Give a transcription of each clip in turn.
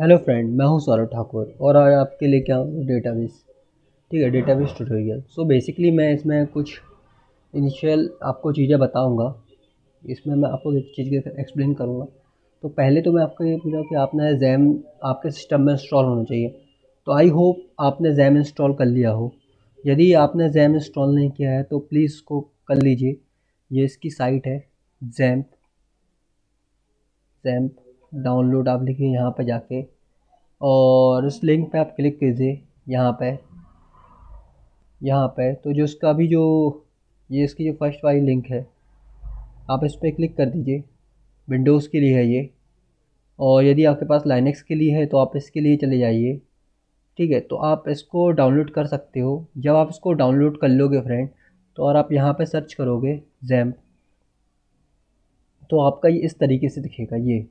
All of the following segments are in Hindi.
हेलो फ्रेंड, मैं हूं सौरभ ठाकुर और आज आपके लिए क्या हूँ डेटाबेस। ठीक है, डेटाबेस ट्यूटोरियल। सो बेसिकली मैं इसमें कुछ इनिशियल आपको चीज़ें बताऊंगा। इसमें मैं आपको एक चीज़ एक्सप्लेन करूंगा। तो पहले तो मैं आपको ये पूछा कि आपने जैम आपके सिस्टम में इंस्टॉल होना चाहिए। तो आई होप आपने जैम इंस्टॉल कर लिया हो। यदि आपने जैम इंस्टॉल नहीं किया है तो प्लीज़ इसको कर लीजिए। ये इसकी साइट है, जैम्प। जैम्प डाउनलोड आप लिखिए यहाँ पर जाके और उस लिंक पे आप क्लिक कीजिए। यहाँ पे तो जो इसका भी जो ये इसकी जो फर्स्ट वाली लिंक है, आप इस पर क्लिक कर दीजिए। विंडोज़ के लिए है ये, और यदि आपके पास लाइनक्स के लिए है तो आप इसके लिए चले जाइए। ठीक है, तो आप इसको डाउनलोड कर सकते हो। जब आप इसको डाउनलोड कर लोगे फ्रेंड, तो और आप यहाँ पे सर्च करोगे जैम्प, तो आपका ये इस तरीके से दिखेगा ये।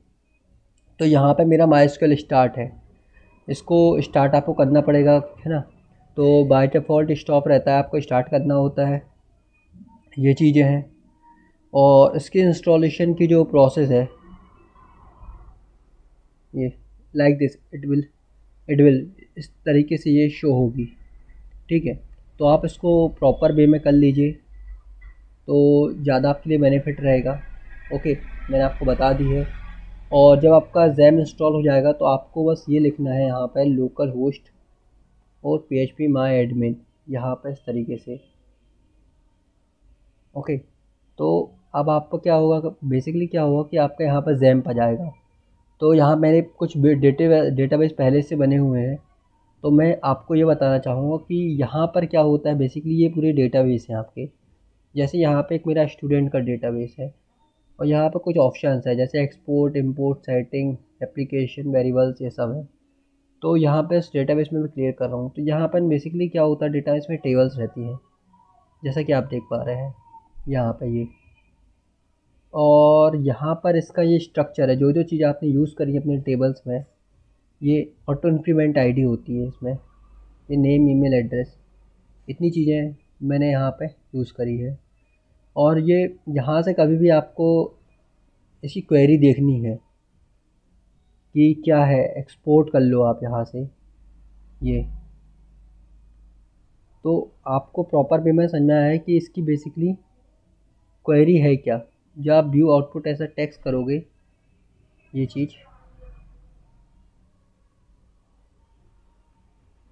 तो यहाँ पे मेरा माइस्क्ल स्टार्ट है, इसको स्टार्ट आपको करना पड़ेगा, है ना। तो बाय डिफ़ॉल्ट स्टॉप रहता है, आपको स्टार्ट करना होता है। ये चीज़ें हैं, और इसके इंस्टॉलेशन की जो प्रोसेस है, ये लाइक दिस इट विल इस तरीके से ये शो होगी। ठीक है, तो आप इसको प्रॉपर वे में कर लीजिए तो ज़्यादा आपके लिए बेनिफिट रहेगा। ओके, मैंने आपको बता दी है। और जब आपका जैम इंस्टॉल हो जाएगा तो आपको बस ये लिखना है यहाँ पर लोकल होस्ट और php माई एडमिन, यहाँ पर इस तरीके से। ओके, तो अब आपको क्या होगा, बेसिकली क्या होगा कि आपका यहाँ पर जैम्प आ जाएगा। तो यहाँ मैंने कुछ डेटाबेस पहले से बने हुए हैं, तो मैं आपको ये बताना चाहूँगा कि यहाँ पर क्या होता है। बेसिकली ये पूरे डेटाबेस हैं आपके। जैसे यहाँ पे एक मेरा स्टूडेंट का डेटाबेस है, और यहाँ पर कुछ ऑप्शंस है जैसे export, import, setting, application, variables, ये सब है। तो यहाँ पे इस डेटाबेस में मैं क्लियर कर रहा हूँ। तो यहाँ पर बेसिकली क्या होता है, डेटाबेस में टेबल्स रहती हैं, जैसा कि आप देख पा रहे हैं यहाँ पर ये। और यहाँ पर इसका ये स्ट्रक्चर है, जो जो चीज़ आपने यूज़ करी है अपने टेबल्स में, ये ऑटो इंक्रीमेंट आईडी होती है इसमें, ये नेम, ईमेल एड्रेस, इतनी चीज़ें मैंने यहाँ पे यूज़ करी है। और ये यहाँ से कभी भी आपको इसकी क्वेरी देखनी है कि क्या है, एक्सपोर्ट कर लो आप यहाँ से ये। तो आपको प्रॉपर वे में समझना है कि इसकी बेसिकली क्वेरी है क्या। जब आप व्यू आउटपुट ऐसा टेक्स्ट करोगे, ये चीज़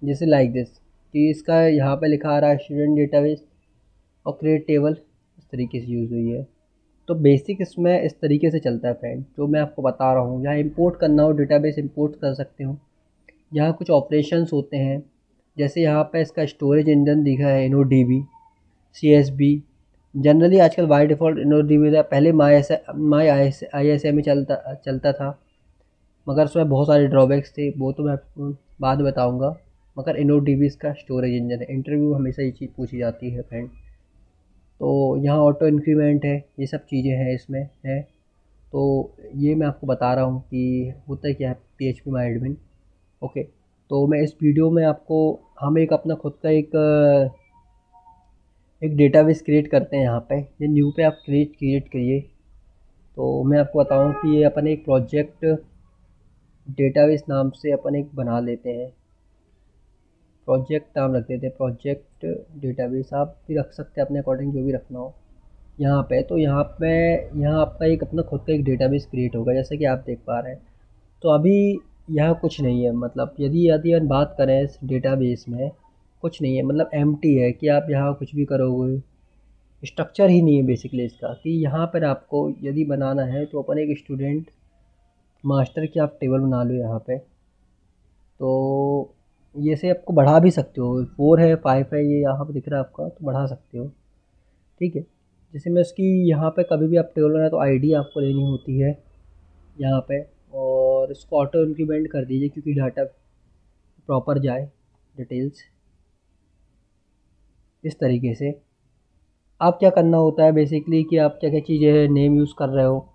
जैसे लाइक दिस, कि इसका यहाँ पे लिखा आ रहा है स्टूडेंट डेटाबेस और क्रिएट टेबल, इस तरीके से यूज़ हुई है। तो बेसिक इसमें इस तरीके से चलता है फ्रेंड, जो मैं आपको बता रहा हूँ। यहाँ इंपोर्ट करना हो डेटाबेस, इंपोर्ट कर सकते हो। यहाँ कुछ ऑपरेशंस होते हैं, जैसे यहाँ पे इसका स्टोरेज इंजन दिखा है InnoDB, CSV। जनरली आजकल बाय डिफ़ॉल्ट InnoDB था, पहले माई ISM में चलता था, मगर उसमें बहुत सारे ड्रॉबैक्स थे, वो तो मैं आपको बाद में बताऊँगा। मगर InnoDB इसका स्टोरेज इंजन है। इंटरव्यू हमेशा ये चीज़ पूछी जाती है फ्रेंड। तो यहाँ ऑटो इंक्रीमेंट है, ये सब चीज़ें हैं इसमें है। तो ये मैं आपको बता रहा हूँ कि होता है क्या है PHP माई एडमिन। ओके, तो मैं इस वीडियो में आपको, हम एक अपना खुद का एक डेटाबेस क्रिएट करते हैं। यहाँ पे ये न्यू पे आप क्रिएट करिए। तो मैं आपको बताऊँ कि ये अपन एक प्रोजेक्ट डेटाबेस नाम से अपन एक बना लेते हैं। प्रोजेक्ट नाम रख देते हैं, प्रोजेक्ट डेटाबेस। आप भी रख सकते हैं अपने अकॉर्डिंग, जो भी रखना हो। यहाँ पे तो यहाँ आपका एक अपना खुद का एक डेटाबेस क्रिएट होगा, जैसे कि आप देख पा रहे हैं। तो अभी यहाँ कुछ नहीं है, मतलब यदि यदि हम बात करें इस डेटाबेस में, कुछ नहीं है, मतलब एम्प्टी है कि आप यहाँ कुछ भी करोगे, स्ट्रक्चर ही नहीं है बेसिकली इसका। कि यहाँ पर आपको यदि बनाना है तो अपन एक स्टूडेंट मास्टर की आप टेबल बना लो यहाँ पे। तो ये से आपको बढ़ा भी सकते हो, 4 है, 5 है, ये यहाँ पे दिख रहा है आपका, तो बढ़ा सकते हो। ठीक है, जैसे मैं इसकी यहाँ पे कभी भी आप टेबल बनाए तो आईडी आपको लेनी होती है यहाँ पे, और इसको ऑटो इंक्रीमेंट कर दीजिए क्योंकि डाटा प्रॉपर जाए, डिटेल्स इस तरीके से। आप क्या करना होता है बेसिकली कि आप क्या क्या चीज़ें नेम यूज़ कर रहे हो,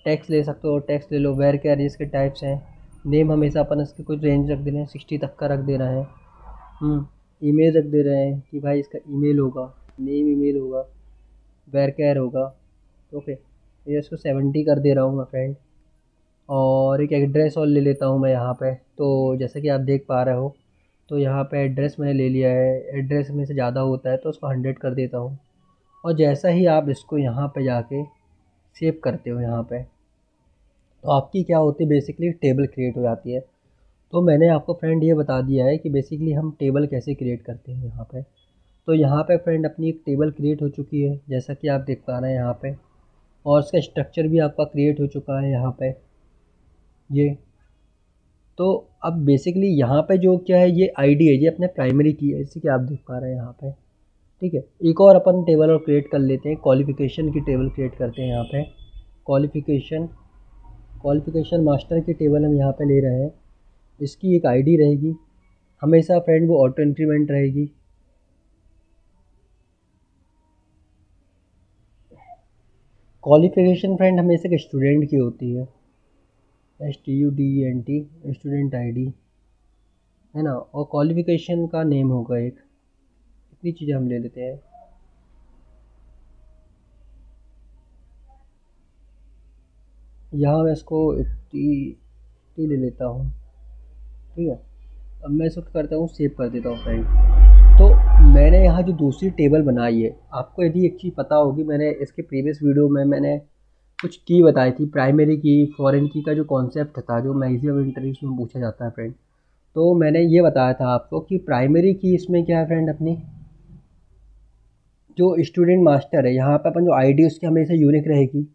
टेक्स्ट ले सकते हो, टेक्स्ट ले लो। वेर के अरेज के टाइप्स हैं, नेम हमेशा अपन इसके कुछ रेंज रख दे रहे हैं, 60 तक का रख दे रहे हैं। ईमेल रख दे रहे हैं कि भाई इसका ईमेल होगा, नेम ईमेल होगा, वेर कैर होगा। ओके, ये इसको 70 कर दे रहा हूँ मैं फ्रेंड। और और एक एड्रेस और ले लेता हूँ मैं यहाँ पे। तो जैसे कि आप देख पा रहे हो, तो यहाँ पे एड्रेस मैंने ले लिया है। एड्रेस में से ज़्यादा होता है तो उसको 100 कर देता हूँ। और जैसा ही आप इसको यहाँ पे जाके सेव करते हो यहाँ पे, तो आपकी क्या होती है, बेसिकली टेबल क्रिएट हो जाती है। तो मैंने आपको फ्रेंड ये बता दिया है कि बेसिकली हम टेबल कैसे क्रिएट करते हैं यहाँ पे। तो यहाँ पे फ्रेंड अपनी एक टेबल क्रिएट हो चुकी है, जैसा कि आप देख पा रहे हैं यहाँ पे। और इसका स्ट्रक्चर भी आपका क्रिएट हो चुका है यहाँ पे ये। तो अब बेसिकली यहाँ पे जो क्या है, ये आईडी है, ये अपने प्राइमरी की है, जैसे कि आप देख पा रहे हैं यहाँ पे। ठीक है, एक और अपन टेबल और क्रिएट कर लेते हैं, क्वालिफ़िकेशन की टेबल क्रिएट करते हैं यहाँ पे। क्वालिफ़िकेशन मास्टर की टेबल हम यहाँ पे ले रहे हैं। इसकी एक आईडी रहेगी हमेशा फ्रेंड, वो ऑटो इंक्रीमेंट रहेगी। क्वालिफ़िकेशन फ्रेंड हमेशा एक स्टूडेंट की होती है, STUDENT, स्टूडेंट आईडी है ना। और क्वालिफ़िकेशन का नेम होगा एक, इतनी चीज़ें हम ले लेते हैं। यहाँ मैं इसको 80 ले लेता हूँ। ठीक है, अब मैं इसको करता हूँ, सेव कर देता हूँ फ्रेंड। तो मैंने यहाँ जो दूसरी टेबल बनाई है, आपको यदि एक चीज़ पता होगी, मैंने इसके प्रीवियस वीडियो में मैंने कुछ की बताई थी, प्राइमरी की, फॉरेन की का जो कॉन्सेप्ट था, जो मैक्सिमम इंटरव्यूज में पूछा जाता है फ्रेंड। तो मैंने ये बताया था आपको कि प्राइमरी की इसमें क्या है फ्रेंड, अपनी जो स्टूडेंट मास्टर है, यहाँ पे अपन जो आईडी उसकी हमेशा यूनिक रहेगी।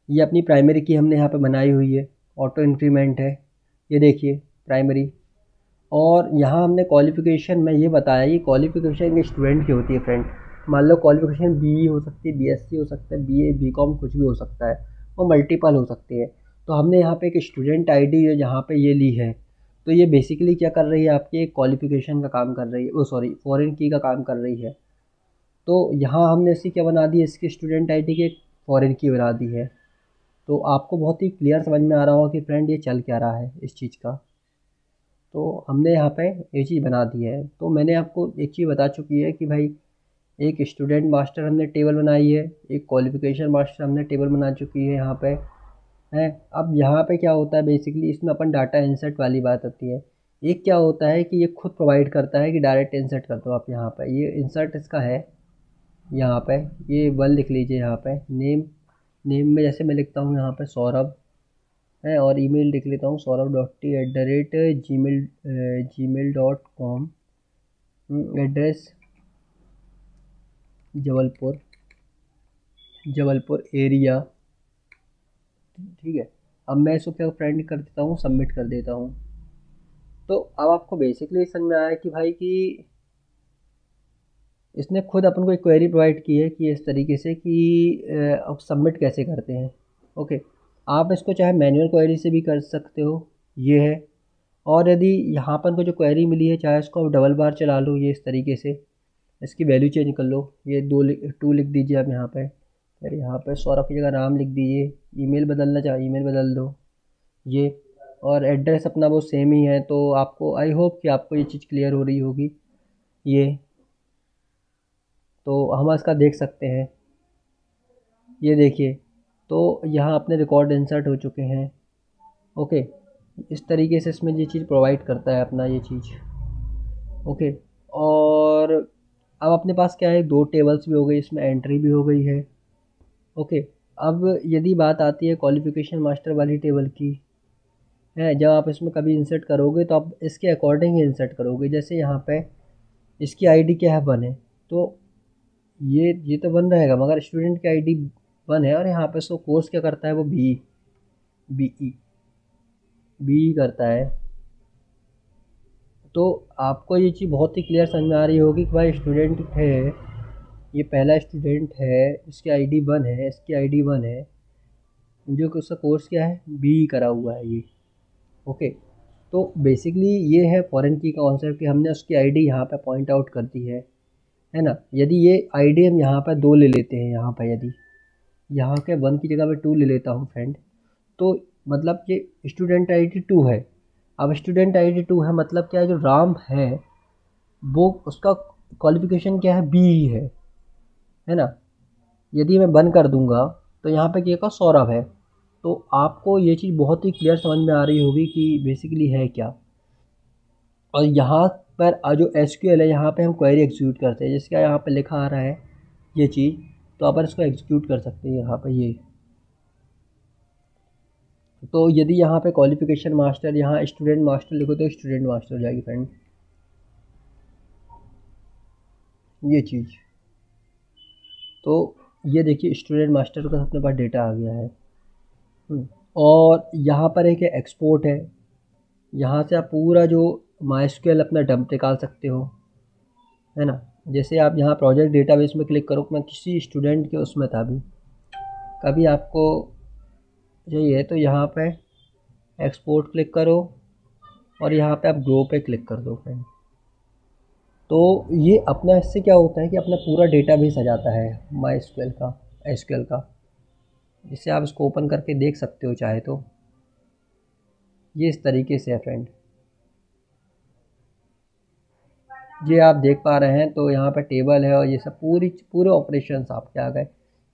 ये अपनी प्राइमरी की हमने यहाँ पे बनाई हुई है, ऑटो इंक्रीमेंट है, ये देखिए प्राइमरी। और यहाँ हमने क्वालिफ़िकेशन में ये बताया, ये क्वालिफ़िकेशन एक स्टूडेंट की होती है फ्रेंड। मान लो क्वालिफ़िकेशन BE हो सकती है, BSc हो सकता है, BA BCom कुछ भी हो सकता है, वो मल्टीपल हो सकती है। तो हमने यहाँ पे एक स्टूडेंट आईडी जो यहाँ पे ये ली है, तो ये बेसिकली क्या कर रही है, आपकी एक क्वालिफ़िकेशन का काम कर रही है, ओ सॉरी फॉरेन की का काम कर रही है। तो यहाँ हमने इसकी क्या बना दी है, इसकी स्टूडेंट आईडी की एक फॉरेन की बना दी है। तो आपको बहुत ही क्लियर समझ में आ रहा होगा कि फ्रेंड ये चल क्या रहा है इस चीज़ का। तो हमने यहाँ पे ये चीज़ बना दी है। तो मैंने आपको एक चीज़ बता चुकी है कि भाई एक स्टूडेंट मास्टर हमने टेबल बनाई है, एक क्वालिफ़िकेशन मास्टर हमने टेबल बना चुकी है यहाँ पे है। अब यहाँ पे क्या होता है, बेसिकली इसमें अपन डाटा इंसर्ट वाली बात होती है। एक क्या होता है कि ये खुद प्रोवाइड करता है कि डायरेक्ट इंसर्ट कर दो आप यहाँ पे, ये इंसर्ट इसका है यहाँ पे। ये 1 लिख लीजिए यहाँ पे। नेम में जैसे मैं लिखता हूँ यहाँ पे सौरभ है, और ईमेल लिख लेता हूँ saurabh.t@gmail.com। Address Jabalpur area. ठीक है, अब मैं इसको क्या फ्रेंड कर देता हूँ, सबमिट कर देता हूँ। तो अब आपको बेसिकली समझ में आया कि भाई कि इसने खुद अपन को एक क्वेरी प्रोवाइड की है कि इस तरीके से कि अब सबमिट कैसे करते हैं। ओके, आप इसको चाहे मैनुअल क्वेरी से भी कर सकते हो, ये है। और यदि यहाँ पर को जो क्वेरी मिली है, चाहे इसको आप डबल बार चला लो, ये इस तरीके से इसकी वैल्यू चेंज कर लो। ये 2 लिख दीजिए आप यहाँ पे, फिर यहाँ पे सौरभ की जगह नाम लिख दीजिए। ईमेल बदलना चाहे ईमेल बदल दो ये, और एड्रेस अपना वो सेम ही है। तो आपको आई होप कि आपको ये चीज़ क्लियर हो रही होगी ये। तो हम इसका देख सकते हैं, ये देखिए। तो यहाँ अपने रिकॉर्ड इंसर्ट हो चुके हैं। ओके, इस तरीके से इसमें ये चीज़ प्रोवाइड करता है अपना ये चीज़। ओके, और अब अपने पास क्या है, 2 टेबल्स भी हो गई, इसमें एंट्री भी हो गई है। ओके, अब यदि बात आती है क्वालिफ़िकेशन मास्टर वाली टेबल की है, जब आप इसमें कभी इंसर्ट करोगे तो आप इसके अकॉर्डिंग ही इंसर्ट करोगे। जैसे यहाँ पे इसकी आईडी क्या है, 1 है, तो ये तो 1 रहेगा, मगर स्टूडेंट की आईडी 1 है। और यहाँ पे सो कोर्स क्या करता है, वो बी करता है। तो आपको ये चीज़ बहुत ही क्लियर समझ में आ रही होगी कि भाई स्टूडेंट है, ये पहला स्टूडेंट है, इसकी आईडी 1 है, इसकी आईडी 1 है, जो कि उसका कोर्स क्या है, बी करा हुआ है ये। ओके, तो बेसिकली ये है फॉरेन की का कॉन्सेप्ट कि हमने उसकी आईडी यहाँ पे पॉइंट आउट कर दी है ना। यदि ये आईडी हम यहाँ पर 2 ले लेते हैं, यहाँ पर यदि यहाँ के 1 की जगह मैं 2 ले लेता हूँ फ्रेंड, तो मतलब ये स्टूडेंट आईडी 2 है। अब स्टूडेंट आईडी 2 है, मतलब क्या है, जो राम है वो उसका क्वालिफ़िकेशन क्या है, बी ही है ना। यदि मैं बंद कर दूंगा तो यहाँ पे क्या का सौरभ है, तो आपको ये चीज़ बहुत ही क्लियर समझ में आ रही होगी कि बेसिकली है क्या। और यहाँ पर जो एसक्यूएल है, यहाँ पे हम क्वेरी एग्जीक्यूट करते हैं, जिसका यहाँ पे लिखा आ रहा है ये चीज़, तो अपन इसको एग्जीक्यूट कर सकते हैं यहाँ पे ये। तो यदि यहाँ पे क्वालिफिकेशन मास्टर, यहाँ स्टूडेंट मास्टर लिखो तो स्टूडेंट मास्टर हो जाएगी फ्रेंड ये चीज़। तो ये देखिए स्टूडेंट मास्टर का अपने पास डेटा आ गया है। और यहाँ पर एक एक्सपोर्ट है, यहाँ से आप पूरा जो माइस्क्यूएल अपना डंप निकाल सकते हो, है ना। जैसे आप यहाँ प्रोजेक्ट डेटाबेस में क्लिक करो, मैं किसी स्टूडेंट के उसमें था अभी, कभी आपको चाहिए तो यहाँ पे एक्सपोर्ट क्लिक करो और यहाँ पे आप ग्रो पे क्लिक कर दो फ्रेंड। तो ये अपना इससे क्या होता है कि अपना पूरा डेटाबेस आ जाता है माइस्क्यूएल का, एसक्यूएल का, जिससे आप इसको ओपन करके देख सकते हो चाहे तो। ये इस तरीके से है फ्रेंड, ये आप देख पा रहे हैं। तो यहाँ पे टेबल है और ये सब पूरे ऑपरेशंस आपके आ गए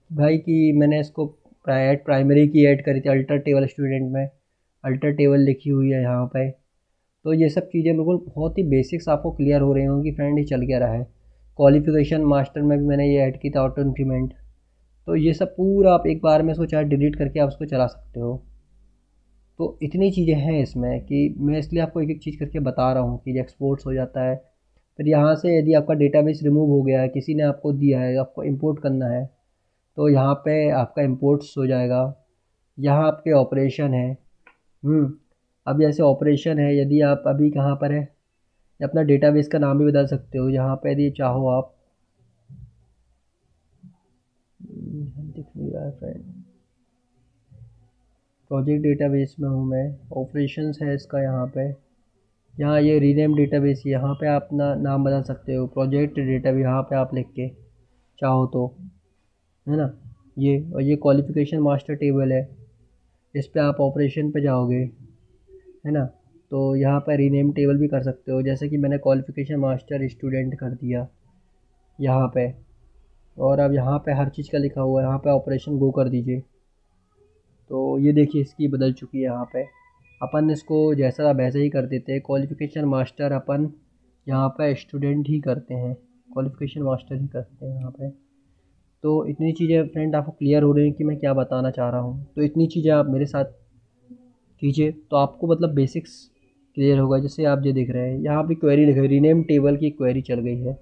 भाई। कि मैंने इसको प्राइमरी की ऐड करी थी, अल्टर टेबल स्टूडेंट में अल्टर टेबल लिखी हुई है यहाँ पे। तो ये सब चीज़ें बिल्कुल बहुत ही बेसिक्स आपको क्लियर हो रही होंगी फ्रेंड, ये चल क्या रहा है। क्वालिफिकेशन मास्टर में भी मैंने ये ऐड की था, ऑटो इंक्रीमेंट। तो ये सब पूरा आप एक बार में इसको चाहे डिलीट करके आप उसको चला सकते हो। तो इतनी चीज़ें हैं इसमें कि मैं इसलिए आपको एक एक चीज़ करके बता रहा हूँ कि एक्सपोर्ट्स हो जाता है। फिर यहाँ से यदि आपका डेटाबेस रिमूव हो गया है, किसी ने आपको दिया है, आपको इंपोर्ट करना है, तो यहाँ पे आपका इंपोर्ट्स हो जाएगा। यहाँ आपके ऑपरेशन है। अब जैसे ऑपरेशन है, यदि आप अभी कहाँ पर है, अपना डेटाबेस का नाम भी बदल सकते हो यहाँ पे यदि चाहो आप। दिख नहीं रहा है फ्रेंड, प्रोजेक्ट डेटाबेस में हूँ मैं, ऑपरेशंस है इसका यहाँ पे। यहाँ ये रीनेम डेटाबेस, यहाँ पे आप अपना नाम बदल सकते हो, प्रोजेक्ट डेटाबेस यहाँ पे आप लिख के चाहो तो, है ना। ये और ये क्वालिफिकेशन मास्टर टेबल है, इस पे आप ऑपरेशन पे जाओगे, है ना। तो यहाँ पर रीनेम टेबल भी कर सकते हो, जैसे कि मैंने क्वालिफिकेशन मास्टर स्टूडेंट कर दिया यहाँ पे। और अब यहाँ पे हर चीज़ का लिखा हुआ है, यहाँ पे ऑपरेशन गो कर दीजिए। तो ये देखिए इसकी बदल चुकी है यहाँ पे। अपन इसको जैसा वैसे ही कर देते हैं, क्वालिफिकेशन मास्टर अपन यहाँ पे स्टूडेंट ही करते हैं, क्वालिफिकेशन मास्टर ही करते हैं यहाँ पे। तो इतनी चीज़ें फ्रेंड आपको क्लियर हो रही हैं कि मैं क्या बताना चाह रहा हूँ। तो इतनी चीज़ें आप मेरे साथ कीजिए तो आपको मतलब बेसिक्स क्लियर होगा। जैसे आप जो देख रहे हैं यहाँ पे क्वेरी लिखा है, रीनेम टेबल की क्वेरी चल गई है।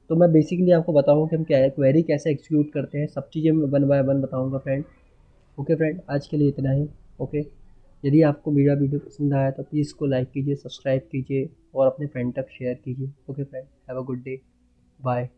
तो मैं बेसिकली आपको बताऊँ कि हम क्या है क्वेरी कैसे एग्जीक्यूट करते हैं, सब चीज़ें मैं वन बाय वन बताऊँगा फ्रेंड। ओके फ्रेंड, आज के लिए इतना ही। ओके, यदि आपको मेरा वीडियो पसंद आया तो प्लीज़ इसको लाइक कीजिए, सब्सक्राइब कीजिए और अपने फ्रेंड तक शेयर कीजिए। Okay friend, have a good day, bye.